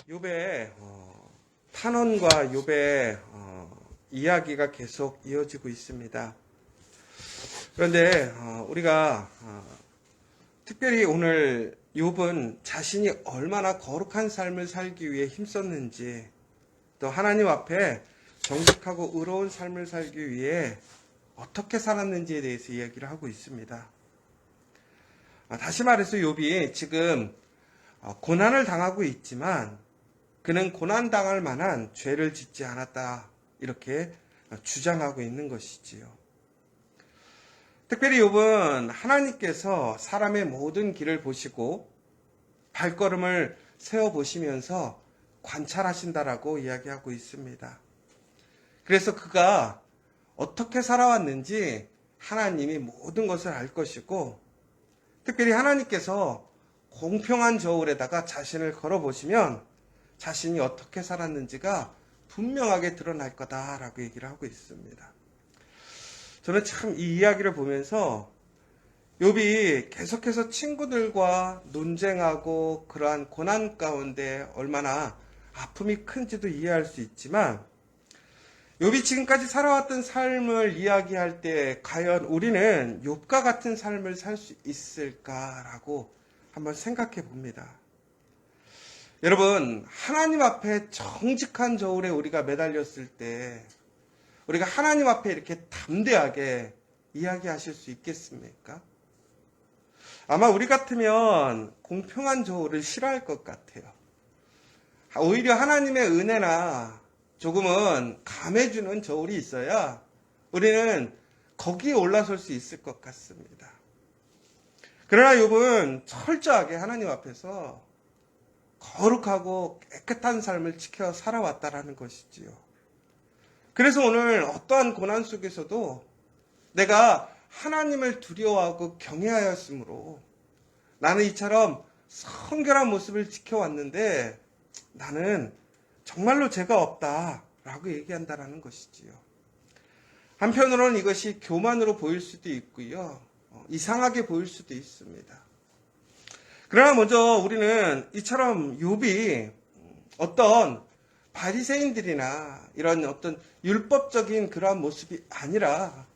욥의 탄원과 욥의 이야기가 계속 이어지고 있습니다. 그런데 우리가 특별히 오늘 욥은 자신이 얼마나 거룩한 삶을 살기 위해 힘썼는지, 또 하나님 앞에 정직하고 의로운 삶을 살기 위해 어떻게 살았는지에 대해서 이야기를 하고 있습니다. 다시 말해서 욥이 지금 고난을 당하고 있지만 그는 고난당할 만한 죄를 짓지 않았다, 이렇게 주장하고 있는 것이지요. 특별히 욥은 하나님께서 사람의 모든 길을 보시고 발걸음을 세워보시면서 관찰하신다라고 이야기하고 있습니다. 그래서 그가 어떻게 살아왔는지 하나님이 모든 것을 알 것이고, 특별히 하나님께서 공평한 저울에다가 자신을 걸어보시면 자신이 어떻게 살았는지가 분명하게 드러날 거다라고 얘기를 하고 있습니다. 저는 참 이 이야기를 보면서 욥이 계속해서 친구들과 논쟁하고 그러한 고난 가운데 얼마나 아픔이 큰지도 이해할 수 있지만, 욥이 지금까지 살아왔던 삶을 이야기할 때 과연 우리는 욥과 같은 삶을 살 수 있을까라고 한번 생각해 봅니다. 여러분, 하나님 앞에 정직한 저울에 우리가 매달렸을 때 우리가 하나님 앞에 이렇게 담대하게 이야기하실 수 있겠습니까? 아마 우리 같으면 공평한 저울을 싫어할 것 같아요. 오히려 하나님의 은혜나 조금은 감해주는 저울이 있어야 우리는 거기에 올라설 수 있을 것 같습니다. 그러나 욥은 철저하게 하나님 앞에서 거룩하고 깨끗한 삶을 지켜 살아왔다라는 것이지요. 그래서 오늘 어떠한 고난 속에서도 내가 하나님을 두려워하고 경외하였으므로 나는 이처럼 성결한 모습을 지켜왔는데 나는 정말로 죄가 없다라고 얘기한다라는 것이지요. 한편으로는 이것이 교만으로 보일 수도 있고요, 이상하게 보일 수도 있습니다. 그러나 먼저 우리는 이처럼 욥이 어떤 바리새인들이나 이런 어떤 율법적인 그러한 모습이 아니라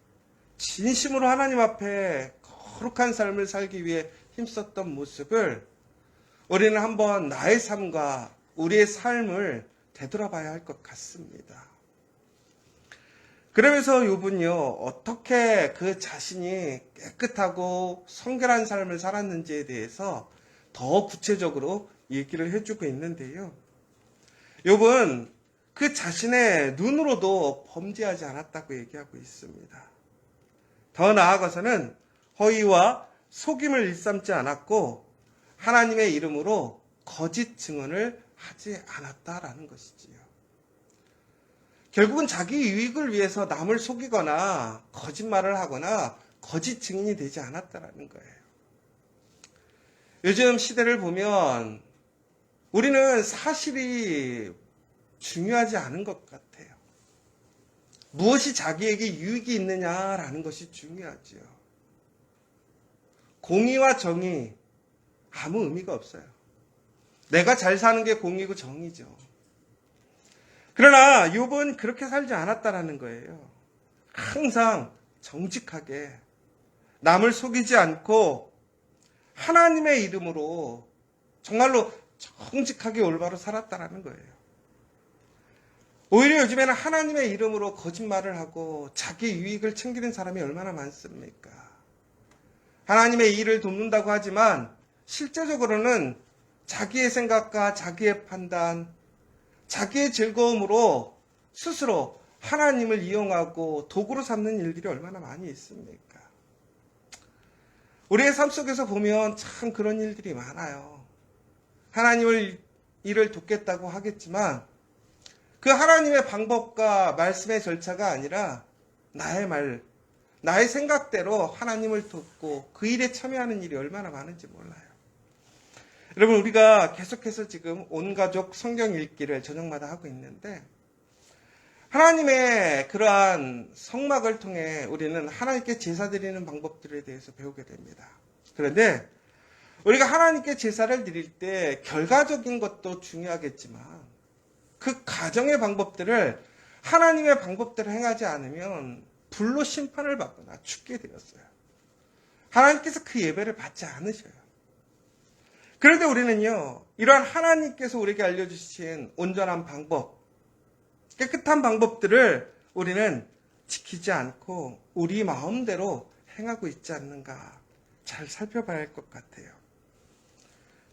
진심으로 하나님 앞에 거룩한 삶을 살기 위해 힘썼던 모습을 우리는 한번 나의 삶과 우리의 삶을 되돌아봐야 할 것 같습니다. 그러면서 욥은요, 어떻게 그 자신이 깨끗하고 성결한 삶을 살았는지에 대해서 더 구체적으로 얘기를 해주고 있는데요. 욥은 그 자신의 눈으로도 범죄하지 않았다고 얘기하고 있습니다. 더 나아가서는 허위와 속임을 일삼지 않았고 하나님의 이름으로 거짓 증언을 하지 않았다라는 것이지요. 결국은 자기 유익을 위해서 남을 속이거나 거짓말을 하거나 거짓 증인이 되지 않았다라는 거예요. 요즘 시대를 보면 우리는 사실이 중요하지 않은 것 같아요. 무엇이 자기에게 유익이 있느냐라는 것이 중요하지요. 공의와 정의, 아무 의미가 없어요. 내가 잘 사는 게 공의고 정의죠. 그러나 욥은 그렇게 살지 않았다라는 거예요. 항상 정직하게 남을 속이지 않고 하나님의 이름으로 정말로 정직하게 올바로 살았다라는 거예요. 오히려 요즘에는 하나님의 이름으로 거짓말을 하고 자기 유익을 챙기는 사람이 얼마나 많습니까? 하나님의 일을 돕는다고 하지만 실제적으로는 자기의 생각과 자기의 판단, 자기의 즐거움으로 스스로 하나님을 이용하고 도구로 삼는 일들이 얼마나 많이 있습니까? 우리의 삶 속에서 보면 참 그런 일들이 많아요. 하나님을 일을 돕겠다고 하겠지만 그 하나님의 방법과 말씀의 절차가 아니라 나의 생각대로 하나님을 돕고 그 일에 참여하는 일이 얼마나 많은지 몰라요. 여러분, 우리가 계속해서 지금 온가족 성경 읽기를 저녁마다 하고 있는데 하나님의 그러한 성막을 통해 우리는 하나님께 제사 드리는 방법들에 대해서 배우게 됩니다. 그런데 우리가 하나님께 제사를 드릴 때 결과적인 것도 중요하겠지만 그 가정의 방법들을 하나님의 방법대로 행하지 않으면 불로 심판을 받거나 죽게 되었어요. 하나님께서 그 예배를 받지 않으셔요. 그런데 우리는요, 이러한 하나님께서 우리에게 알려주신 온전한 방법, 깨끗한 방법들을 우리는 지키지 않고 우리 마음대로 행하고 있지 않는가 잘 살펴봐야 할 것 같아요.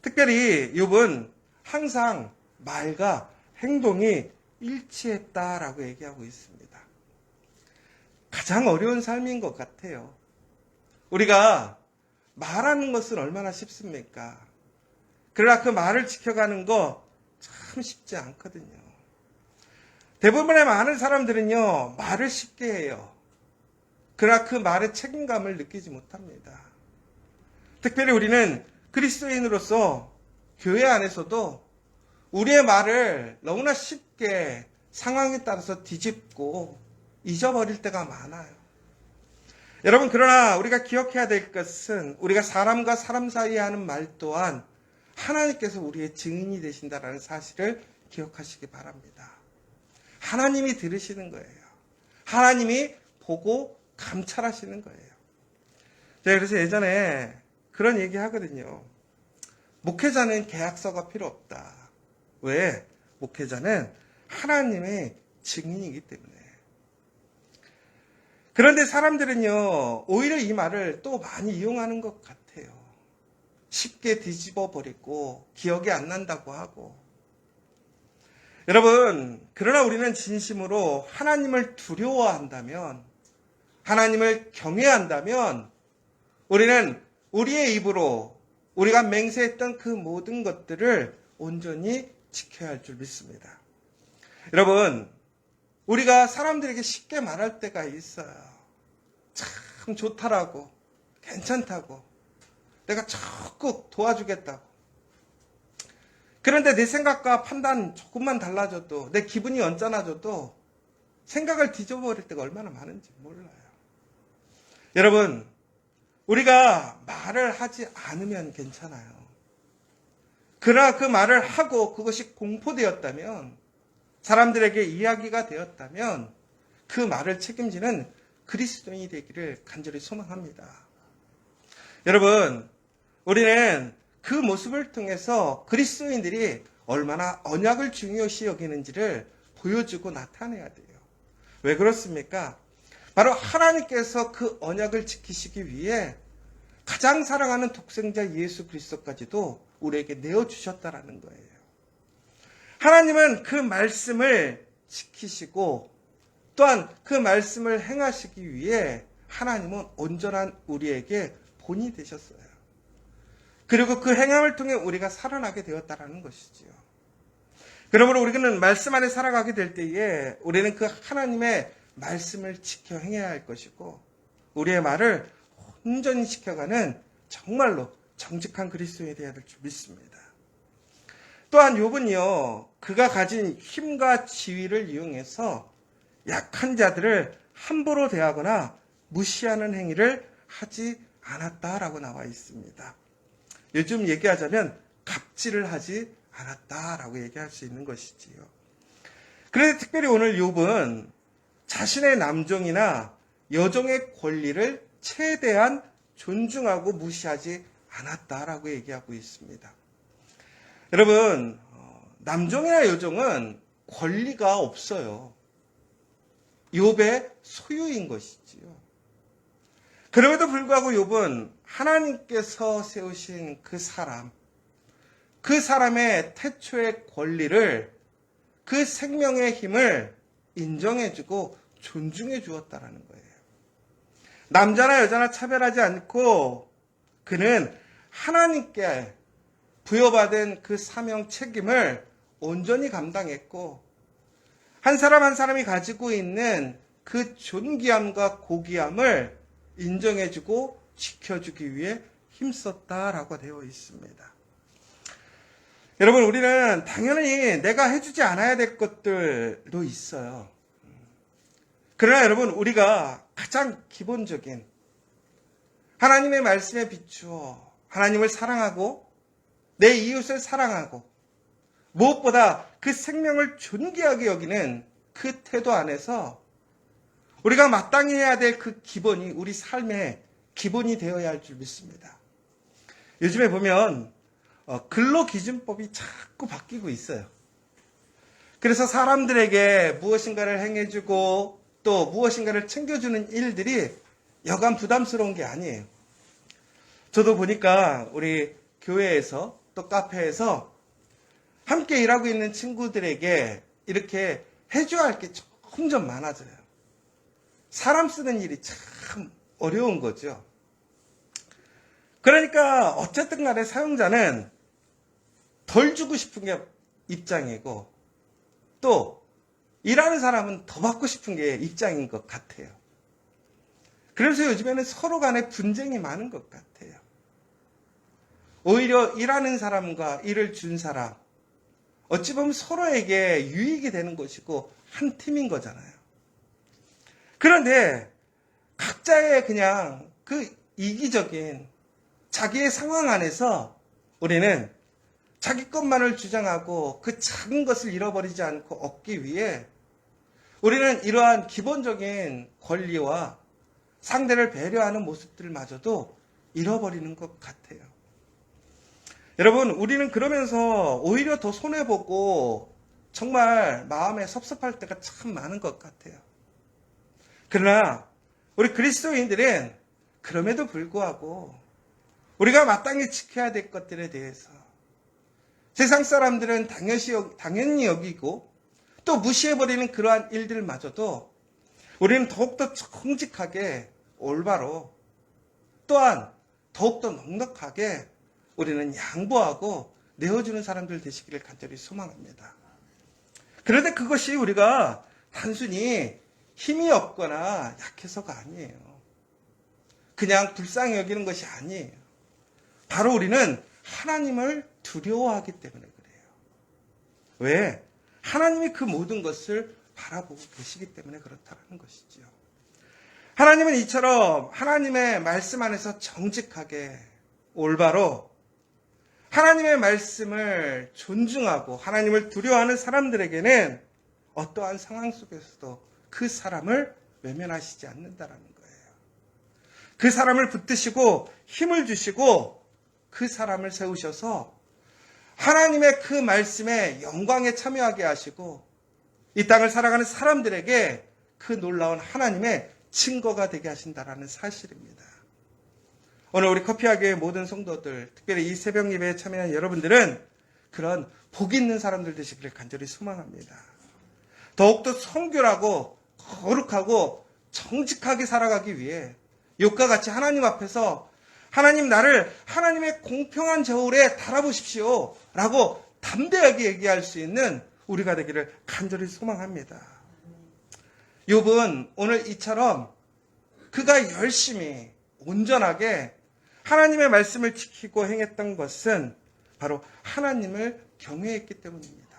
특별히 욥은 항상 말과 행동이 일치했다라고 얘기하고 있습니다. 가장 어려운 삶인 것 같아요. 우리가 말하는 것은 얼마나 쉽습니까? 그러나 그 말을 지켜가는 거 참 쉽지 않거든요. 대부분의 많은 사람들은요, 말을 쉽게 해요. 그러나 그 말의 책임감을 느끼지 못합니다. 특별히 우리는 그리스도인으로서 교회 안에서도 우리의 말을 너무나 쉽게 상황에 따라서 뒤집고 잊어버릴 때가 많아요. 여러분, 그러나 우리가 기억해야 될 것은 우리가 사람과 사람 사이에 하는 말 또한 하나님께서 우리의 증인이 되신다는 사실을 기억하시기 바랍니다. 하나님이 들으시는 거예요. 하나님이 보고 감찰하시는 거예요. 제가 그래서 예전에 그런 얘기 하거든요. 목회자는 계약서가 필요 없다. 왜? 목회자는 하나님의 증인이기 때문에. 그런데 사람들은요, 오히려 이 말을 또 많이 이용하는 것 같아요. 쉽게 뒤집어 버리고 기억이 안 난다고 하고. 여러분, 그러나 우리는 진심으로 하나님을 두려워한다면, 하나님을 경외한다면, 우리는 우리의 입으로 우리가 맹세했던 그 모든 것들을 온전히 지켜야 할 줄 믿습니다. 여러분, 우리가 사람들에게 쉽게 말할 때가 있어요. 참 좋다라고, 괜찮다고, 내가 적극 도와주겠다고. 그런데 내 생각과 판단 조금만 달라져도, 내 기분이 언짢아져도 생각을 뒤집어버릴 때가 얼마나 많은지 몰라요. 여러분, 우리가 말을 하지 않으면 괜찮아요. 그러나 그 말을 하고 그것이 공포되었다면, 사람들에게 이야기가 되었다면 그 말을 책임지는 그리스도인이 되기를 간절히 소망합니다. 여러분, 우리는 그 모습을 통해서 그리스도인들이 얼마나 언약을 중요시 여기는지를 보여주고 나타내야 돼요. 왜 그렇습니까? 바로 하나님께서 그 언약을 지키시기 위해 가장 사랑하는 독생자 예수 그리스도까지도 우리에게 내어주셨다라는 거예요. 하나님은 그 말씀을 지키시고 또한 그 말씀을 행하시기 위해 하나님은 온전한 우리에게 본이 되셨어요. 그리고 그 행함을 통해 우리가 살아나게 되었다라는 것이지요. 그러므로 우리는 말씀 안에 살아가게 될 때에 우리는 그 하나님의 말씀을 지켜 행해야 할 것이고 우리의 말을 온전히 지켜가는 정말로 정직한 그리스도인이 되어야 될 줄 믿습니다. 또한 욥은요, 그가 가진 힘과 지위를 이용해서 약한 자들을 함부로 대하거나 무시하는 행위를 하지 않았다라고 나와 있습니다. 요즘 얘기하자면 갑질을 하지 않았다라고 얘기할 수 있는 것이지요. 그런데 특별히 오늘 욥은 자신의 남종이나 여종의 권리를 최대한 존중하고 무시하지 않았다라고 얘기하고 있습니다. 여러분, 남종이나 여종은 권리가 없어요. 욥의 소유인 것이지요. 그럼에도 불구하고 욥은 하나님께서 세우신 그 사람의 태초의 권리를, 그 생명의 힘을 인정해주고 존중해 주었다라는 거예요. 남자나 여자나 차별하지 않고 그는 하나님께 부여받은 그 사명 책임을 온전히 감당했고 한 사람 한 사람이 가지고 있는 그 존귀함과 고귀함을 인정해주고 지켜주기 위해 힘썼다라고 되어 있습니다. 여러분, 우리는 당연히 내가 해주지 않아야 될 것들도 있어요. 그러나 여러분, 우리가 가장 기본적인 하나님의 말씀에 비추어 하나님을 사랑하고 내 이웃을 사랑하고 무엇보다 그 생명을 존귀하게 여기는 그 태도 안에서 우리가 마땅히 해야 될 그 기본이 우리 삶의 기본이 되어야 할 줄 믿습니다. 요즘에 보면 근로기준법이 자꾸 바뀌고 있어요. 그래서 사람들에게 무엇인가를 행해주고 또 무엇인가를 챙겨주는 일들이 여간 부담스러운 게 아니에요. 저도 보니까 우리 교회에서 또 카페에서 함께 일하고 있는 친구들에게 이렇게 해줘야 할 게 점점 많아져요. 사람 쓰는 일이 참 어려운 거죠. 그러니까 어쨌든 간에 사용자는 덜 주고 싶은 게 입장이고 또 일하는 사람은 더 받고 싶은 게 입장인 것 같아요. 그래서 요즘에는 서로 간에 분쟁이 많은 것 같아요. 오히려 일하는 사람과 일을 준 사람, 어찌 보면 서로에게 유익이 되는 것이고 한 팀인 거잖아요. 그런데 각자의 그냥 그 이기적인 자기의 상황 안에서 우리는 자기 것만을 주장하고 그 작은 것을 잃어버리지 않고 얻기 위해 우리는 이러한 기본적인 권리와 상대를 배려하는 모습들마저도 잃어버리는 것 같아요. 여러분, 우리는 그러면서 오히려 더 손해보고 정말 마음에 섭섭할 때가 참 많은 것 같아요. 그러나 우리 그리스도인들은 그럼에도 불구하고 우리가 마땅히 지켜야 될 것들에 대해서 세상 사람들은 당연히 여기고 또 무시해버리는 그러한 일들마저도 우리는 더욱더 정직하게 올바로 또한 더욱더 넉넉하게 우리는 양보하고 내어주는 사람들 되시기를 간절히 소망합니다. 그런데 그것이 우리가 단순히 힘이 없거나 약해서가 아니에요. 그냥 불쌍히 여기는 것이 아니에요. 바로 우리는 하나님을 두려워하기 때문에 그래요. 왜? 하나님이 그 모든 것을 바라보고 계시기 때문에 그렇다는 것이죠. 하나님은 이처럼 하나님의 말씀 안에서 정직하게 올바로 하나님의 말씀을 존중하고 하나님을 두려워하는 사람들에게는 어떠한 상황 속에서도 그 사람을 외면하시지 않는다라는 거예요. 그 사람을 붙드시고 힘을 주시고 그 사람을 세우셔서 하나님의 그 말씀에 영광에 참여하게 하시고 이 땅을 살아가는 사람들에게 그 놀라운 하나님의 증거가 되게 하신다라는 사실입니다. 오늘 우리 커피하교의 모든 성도들, 특별히 이 새벽 예배에 참여한 여러분들은 그런 복 있는 사람들 되시기를 간절히 소망합니다. 더욱더 성결하고 거룩하고 정직하게 살아가기 위해 욥과 같이 하나님 앞에서 하나님 나를 하나님의 공평한 저울에 달아보십시오 라고 담대하게 얘기할 수 있는 우리가 되기를 간절히 소망합니다. 욥은 오늘 이처럼 그가 열심히 온전하게 하나님의 말씀을 지키고 행했던 것은 바로 하나님을 경외했기 때문입니다.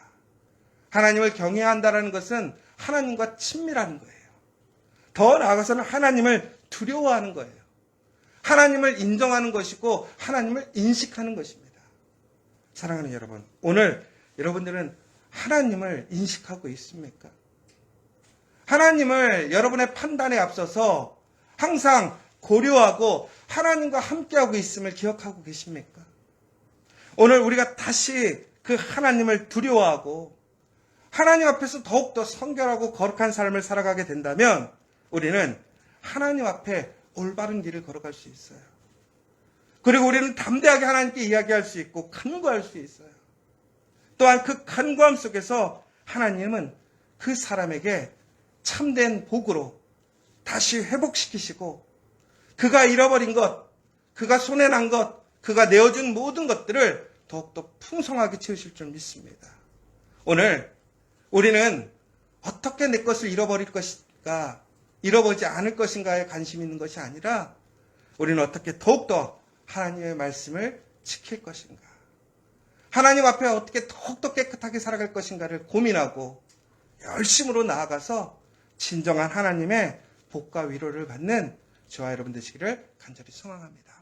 하나님을 경외한다는 것은 하나님과 친밀한 거예요. 더 나아가서는 하나님을 두려워하는 거예요. 하나님을 인정하는 것이고 하나님을 인식하는 것입니다. 사랑하는 여러분, 오늘 여러분들은 하나님을 인식하고 있습니까? 하나님을 여러분의 판단에 앞서서 항상 고려하고 하나님과 함께하고 있음을 기억하고 계십니까? 오늘 우리가 다시 그 하나님을 두려워하고 하나님 앞에서 더욱더 성결하고 거룩한 삶을 살아가게 된다면 우리는 하나님 앞에 올바른 길을 걸어갈 수 있어요. 그리고 우리는 담대하게 하나님께 이야기할 수 있고 간구할 수 있어요. 또한 그 간구함 속에서 하나님은 그 사람에게 참된 복으로 다시 회복시키시고 그가 잃어버린 것, 그가 손해난 것, 그가 내어준 모든 것들을 더욱더 풍성하게 채우실 줄 믿습니다. 오늘 우리는 어떻게 내 것을 잃어버릴 것인가, 잃어버리지 않을 것인가에 관심 있는 것이 아니라 우리는 어떻게 더욱더 하나님의 말씀을 지킬 것인가, 하나님 앞에 어떻게 더욱더 깨끗하게 살아갈 것인가를 고민하고 열심으로 나아가서 진정한 하나님의 복과 위로를 받는 저와 여러분 되시기를 간절히 소망합니다.